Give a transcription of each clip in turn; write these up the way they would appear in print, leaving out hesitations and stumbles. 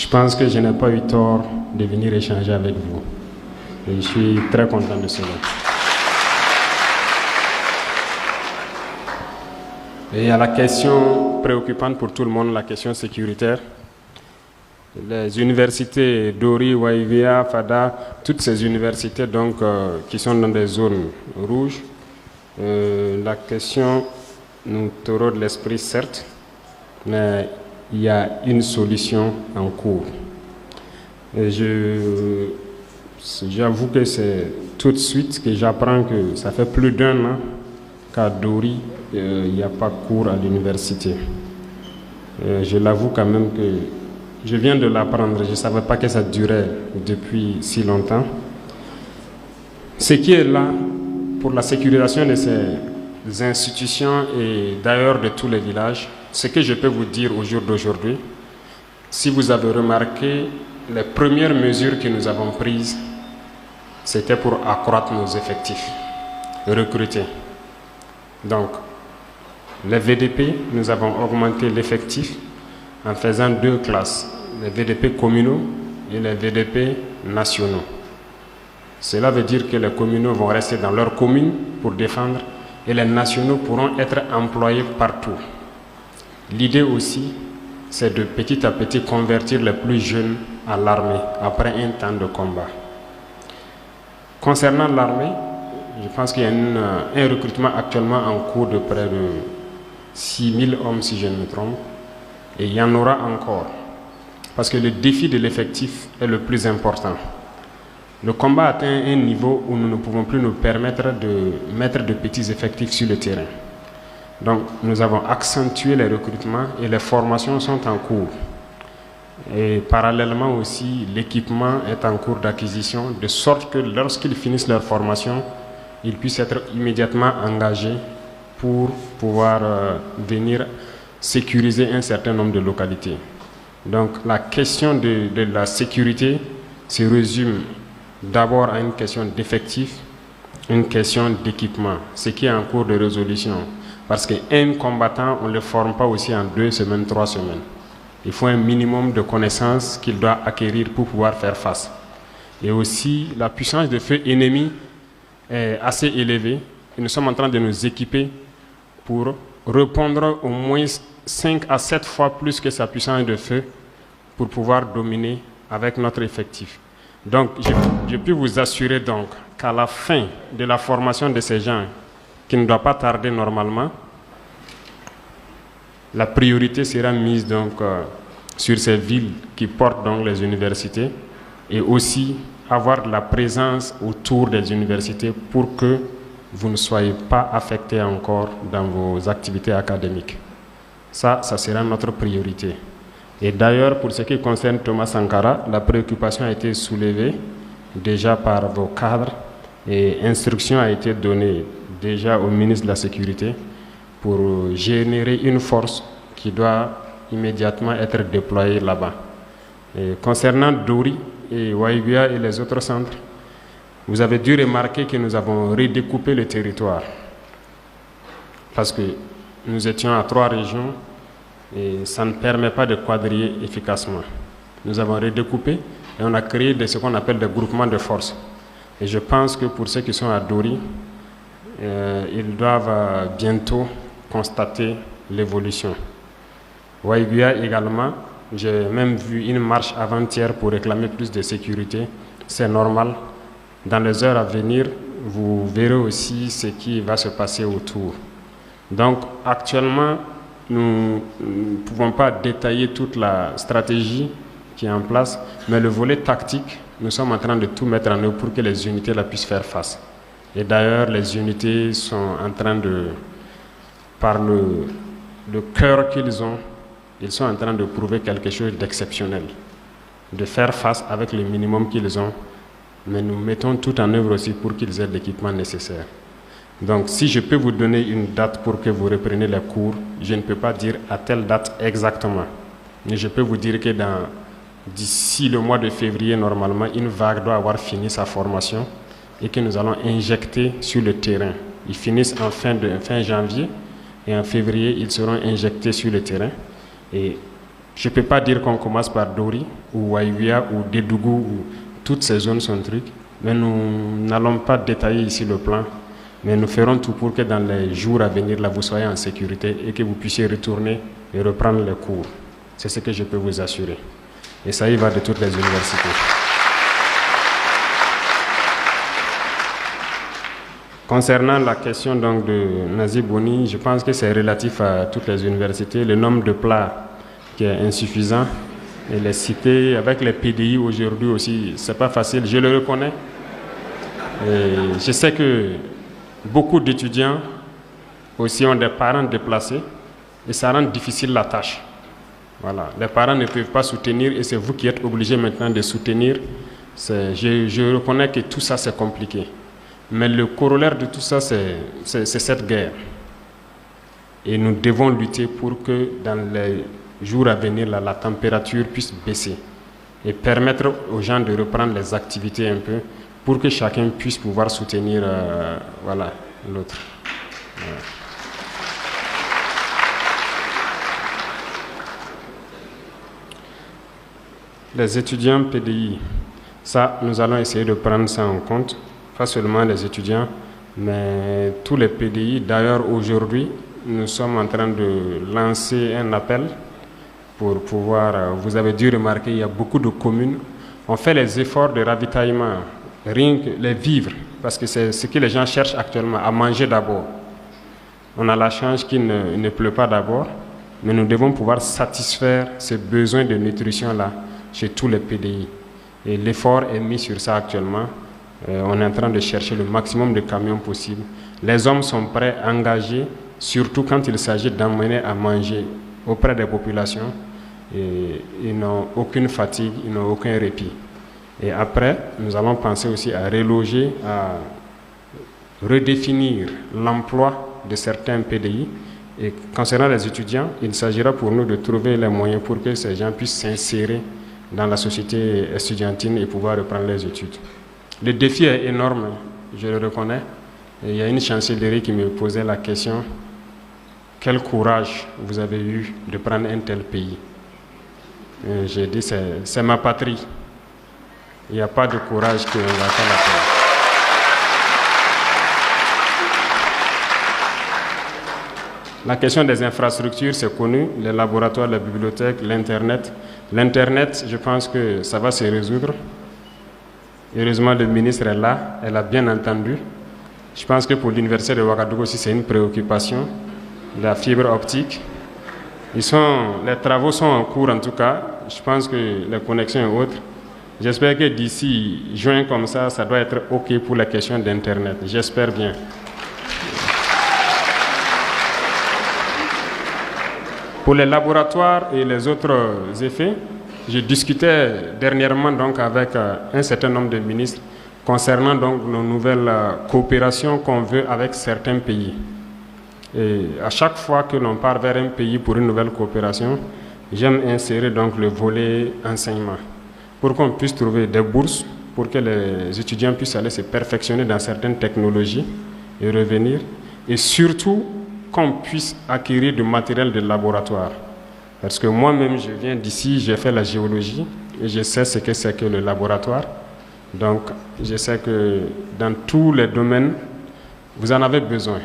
pense que je n'ai pas eu tort de venir échanger avec vous. Et je suis très content de cela. Et à la question préoccupante pour tout le monde, la question sécuritaire, les universités Dori, Waivia, Fada, toutes ces universités donc, qui sont dans des zones rouges, la question nous taureau de l'esprit certes, mais il y a une solution en cours. Et j'avoue que c'est tout de suite que j'apprends que ça fait plus d'un an qu'à Dori, il n'y a pas cours à l'université. Je l'avoue quand même que je viens de l'apprendre, je ne savais pas que ça durait depuis si longtemps. Ce qui est là pour la sécurisation de ces institutions et d'ailleurs de tous les villages, ce que je peux vous dire au jour d'aujourd'hui, si vous avez remarqué, les premières mesures que nous avons prises, c'était pour accroître nos effectifs, recruter. Donc, les VDP, nous avons augmenté l'effectif en faisant 2 classes, les VDP communaux et les VDP nationaux. Cela veut dire que les communaux vont rester dans leur commune pour défendre et les nationaux pourront être employés partout. L'idée aussi, c'est de petit à petit convertir les plus jeunes à l'armée après un temps de combat. Concernant l'armée, je pense qu'il y a un recrutement actuellement en cours de près de 6000 hommes si je ne me trompe, et il y en aura encore, parce que le défi de l'effectif est le plus important. Le combat atteint un niveau où nous ne pouvons plus nous permettre de mettre de petits effectifs sur le terrain. Donc nous avons accentué les recrutements et les formations sont en cours. Et parallèlement aussi, l'équipement est en cours d'acquisition, de sorte que lorsqu'ils finissent leur formation, ils puissent être immédiatement engagés pour pouvoir venir sécuriser un certain nombre de localités. Donc la question de la sécurité se résume d'abord à une question d'effectif, une question d'équipement, ce qui est en cours de résolution. Parce qu'un combattant, on ne le forme pas aussi en 2 semaines, 3 semaines. Il faut un minimum de connaissances qu'il doit acquérir pour pouvoir faire face. Et aussi, la puissance de feu ennemi est assez élevée. Et nous sommes en train de nous équiper pour répondre au moins 5 à 7 fois plus que sa puissance de feu pour pouvoir dominer avec notre effectif. Donc, je peux vous assurer donc qu'à la fin de la formation de ces gens, qui ne doit pas tarder normalement, la priorité sera mise donc sur ces villes qui portent donc les universités et aussi avoir de la présence autour des universités pour que vous ne soyez pas affectés encore dans vos activités académiques. Ça sera notre priorité. Et d'ailleurs, pour ce qui concerne Thomas Sankara, la préoccupation a été soulevée déjà par vos cadres et instruction a été donnée déjà au ministre de la Sécurité pour générer une force qui doit immédiatement être déployée là-bas. Concernant Dori et Waïbia et les autres centres, vous avez dû remarquer que nous avons redécoupé le territoire parce que nous étions à 3 régions et ça ne permet pas de quadriller efficacement. Nous avons redécoupé et on a créé ce qu'on appelle des groupements de forces. Et je pense que pour ceux qui sont à Dori, ils doivent bientôt constater l'évolution. Waïbia également, j'ai même vu une marche avant-hier pour réclamer plus de sécurité. C'est normal. Dans les heures à venir, vous verrez aussi ce qui va se passer autour. Donc actuellement, nous ne pouvons pas détailler toute la stratégie qui est en place, mais le volet tactique, nous sommes en train de tout mettre en œuvre pour que les unités la puissent faire face. Et d'ailleurs, les unités sont en train de, par le cœur qu'ils ont, ils sont en train de prouver quelque chose d'exceptionnel, de faire face avec le minimum qu'ils ont, mais nous mettons tout en œuvre aussi pour qu'ils aient l'équipement nécessaire. Donc, si je peux vous donner une date pour que vous repreniez les cours, je ne peux pas dire à telle date exactement, mais je peux vous dire que d'ici le mois de février, normalement, une vague doit avoir fini sa formation et que nous allons injecter sur le terrain. Ils finissent en fin janvier et en février, ils seront injectés sur le terrain. Et Je ne peux pas dire qu'on commence par Dori ou Waïwia ou Dédougou, ou toutes ces zones sont trucs, mais nous n'allons pas détailler ici le plan, mais nous ferons tout pour que dans les jours à venir, là, vous soyez en sécurité et que vous puissiez retourner et reprendre les cours. C'est ce que je peux vous assurer. Et ça y va de toutes les universités. Concernant la question donc de Nazi Boni, je pense que c'est relatif à toutes les universités. Le nombre de plats qui est insuffisant et les cités avec les PDI aujourd'hui aussi, c'est pas facile, je le reconnais. Et je sais que beaucoup d'étudiants aussi ont des parents déplacés et ça rend difficile la tâche. Voilà. Les parents ne peuvent pas soutenir et c'est vous qui êtes obligés maintenant de soutenir. Je reconnais que tout ça c'est compliqué. Mais le corollaire de tout ça c'est cette guerre. Et nous devons lutter pour que dans les jours à venir, là, la température puisse baisser et permettre aux gens de reprendre les activités un peu pour que chacun puisse pouvoir soutenir voilà, l'autre. Voilà. Les étudiants PDI, ça, nous allons essayer de prendre ça en compte, pas seulement les étudiants, mais tous les PDI. D'ailleurs, aujourd'hui, nous sommes en train de lancer un appel pour pouvoir, vous avez dû remarquer, il y a beaucoup de communes, on fait les efforts de ravitaillement, rien que les vivres, parce que c'est ce que les gens cherchent actuellement, à manger d'abord. On a la chance qu'il ne pleut pas d'abord, mais nous devons pouvoir satisfaire ces besoins de nutrition-là chez tous les PDI. Et l'effort est mis sur ça actuellement. On est en train de chercher le maximum de camions possible. Les hommes sont prêts, engagés, surtout quand il s'agit d'emmener à manger auprès des populations. Et ils n'ont aucune fatigue, ils n'ont aucun répit. Et après, nous allons penser aussi à reloger, à redéfinir l'emploi de certains PDI. Et concernant les étudiants, il s'agira pour nous de trouver les moyens pour que ces gens puissent s'insérer dans la société estudiantine et pouvoir reprendre les études. Le défi est énorme, je le reconnais. Et il y a une chancellerie qui me posait la question, quel courage vous avez eu de prendre un tel pays? J'ai dit, c'est ma patrie. Il n'y a pas de courage qui va faire la paix. La question des infrastructures, c'est connu, les laboratoires, les bibliothèques, l'Internet. L'Internet, je pense que ça va se résoudre. Heureusement, le ministre est là, elle a bien entendu. Je pense que pour l'université de Ouagadougou aussi, c'est une préoccupation, la fibre optique. Les travaux sont en cours en tout cas. Je pense que les connexions et autres. J'espère que d'ici juin comme ça doit être OK pour la question d'Internet. J'espère bien. Pour les laboratoires et les autres effets, je discutais dernièrement donc avec un certain nombre de ministres concernant donc nos nouvelles coopérations qu'on veut avec certains pays. Et à chaque fois que l'on part vers un pays pour une nouvelle coopération, j'aime insérer donc le volet enseignement pour qu'on puisse trouver des bourses pour que les étudiants puissent aller se perfectionner dans certaines technologies et revenir, et surtout qu'on puisse acquérir du matériel de laboratoire. Parce que moi-même, je viens d'ici, j'ai fait la géologie et je sais ce que c'est que le laboratoire. Donc, je sais que dans tous les domaines, vous en avez besoin.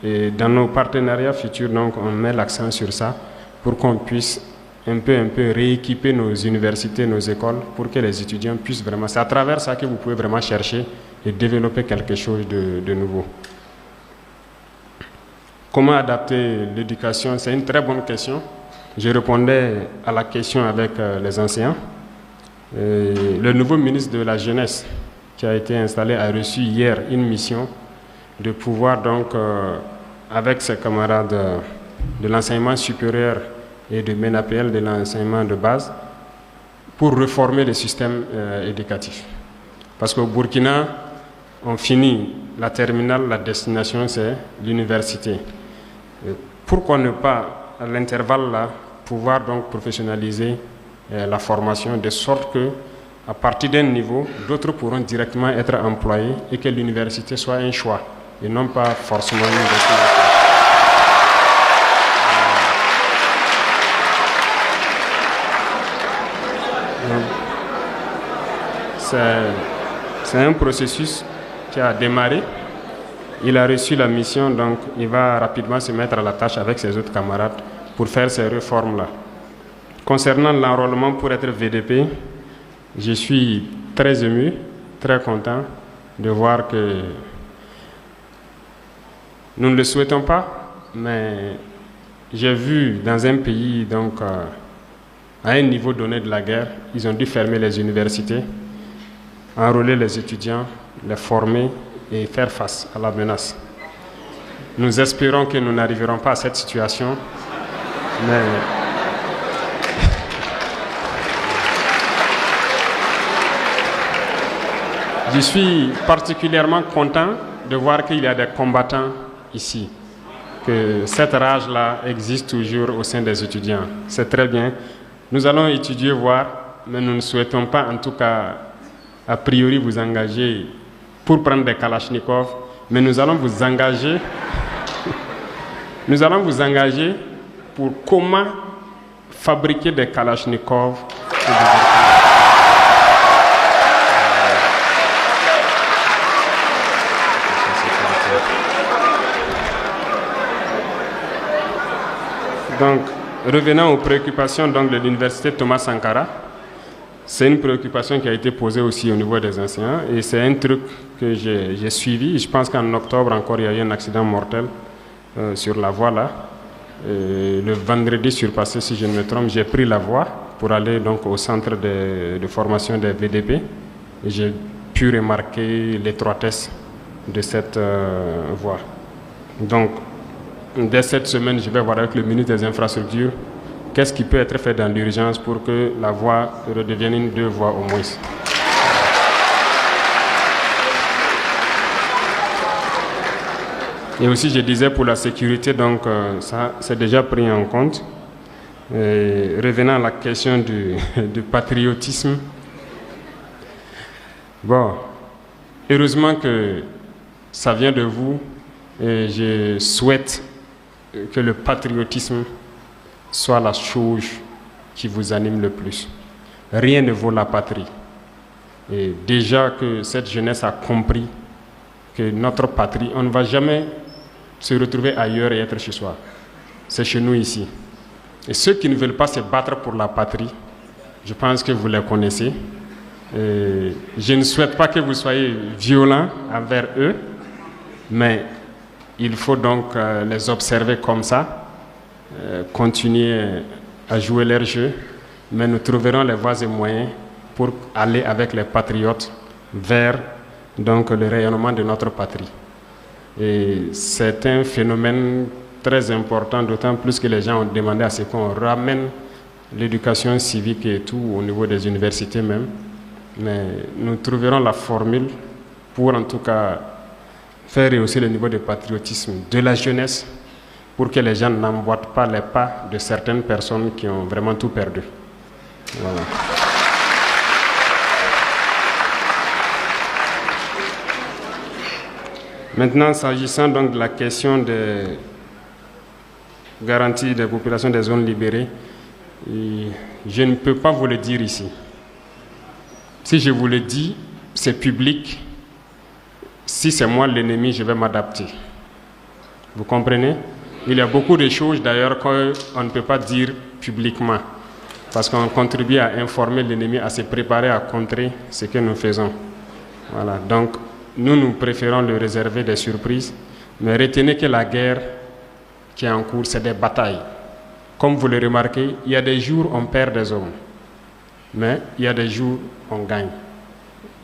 Et dans nos partenariats futurs, donc, on met l'accent sur ça pour qu'on puisse un peu rééquiper nos universités, nos écoles, pour que les étudiants puissent vraiment... C'est à travers ça que vous pouvez vraiment chercher et développer quelque chose de nouveau. Comment adapter l'éducation? C'est une très bonne question. Je répondais à la question avec les enseignants. Le nouveau ministre de la Jeunesse qui a été installé a reçu hier une mission de pouvoir donc, avec ses camarades de l'enseignement supérieur et de MENAPL, de l'enseignement de base, pour réformer le système éducatif. Parce qu'au Burkina, on finit la terminale, la destination c'est l'université. Pourquoi ne pas, à l'intervalle là, pouvoir donc professionnaliser la formation de sorte que, à partir d'un niveau, d'autres pourront directement être employés et que l'université soit un choix et non pas forcément une destination. c'est un processus qui a démarré. Il a reçu la mission, donc il va rapidement se mettre à la tâche avec ses autres camarades pour faire ces réformes-là. Concernant l'enrôlement pour être VDP, je suis très ému, très content de voir que nous ne le souhaitons pas, mais j'ai vu dans un pays, donc à un niveau donné de la guerre, ils ont dû fermer les universités, enrôler les étudiants, les former et faire face à la menace. Nous espérons que nous n'arriverons pas à cette situation, mais je suis particulièrement content de voir qu'il y a des combattants ici, que cette rage-là existe toujours au sein des étudiants. C'est très bien. Nous allons étudier, voir, mais nous ne souhaitons pas, en tout cas, a priori, vous engager pour prendre des kalachnikovs, mais nous allons vous engager, nous allons vous engager pour comment fabriquer des kalachnikovs. Donc, revenant aux préoccupations donc, de l'université Thomas Sankara, c'est une préoccupation qui a été posée aussi au niveau des enseignants et c'est un truc que j'ai suivi. Je pense qu'en octobre encore, il y a eu un accident mortel sur la voie là. Le vendredi surpassé, si je ne me trompe, j'ai pris la voie pour aller donc, au centre de formation des VDP et j'ai pu remarquer l'étroitesse de cette voie. Donc, dès cette semaine, je vais voir avec le ministre des Infrastructures qu'est-ce qui peut être fait dans l'urgence pour que la voie redevienne une 2 voies au moins. Et aussi, je disais pour la sécurité, donc ça c'est déjà pris en compte. Et revenant à la question du patriotisme, bon, heureusement que ça vient de vous et je souhaite que le patriotisme soit la chose qui vous anime le plus. Rien ne vaut la patrie. Et déjà que cette jeunesse a compris que notre patrie, on ne va jamais se retrouver ailleurs et être chez soi. C'est chez nous ici. Et ceux qui ne veulent pas se battre pour la patrie, je pense que vous les connaissez. Et je ne souhaite pas que vous soyez violents envers eux, mais il faut donc les observer comme ça, continuer à jouer leur jeu, mais nous trouverons les voies et moyens pour aller avec les patriotes vers donc, le rayonnement de notre patrie. Et c'est un phénomène très important, d'autant plus que les gens ont demandé à ce qu'on ramène l'éducation civique et tout au niveau des universités même. Mais nous trouverons la formule pour en tout cas faire rehausser le niveau de patriotisme de la jeunesse pour que les gens n'emboîtent pas les pas de certaines personnes qui ont vraiment tout perdu. Voilà. Maintenant, s'agissant donc de la question de garantie des populations des zones libérées, je ne peux pas vous le dire ici. Si je vous le dis, c'est public. Si c'est moi l'ennemi, je vais m'adapter. Vous comprenez? Il y a beaucoup de choses d'ailleurs qu'on ne peut pas dire publiquement parce qu'on contribue à informer l'ennemi, à se préparer à contrer ce que nous faisons. Voilà. Donc, nous préférons le réserver des surprises, mais retenez que la guerre qui est en cours, c'est des batailles. Comme vous le remarquez, il y a des jours où on perd des hommes, mais il y a des jours où on gagne.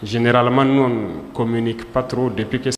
Généralement, nous, on ne communique pas trop depuis que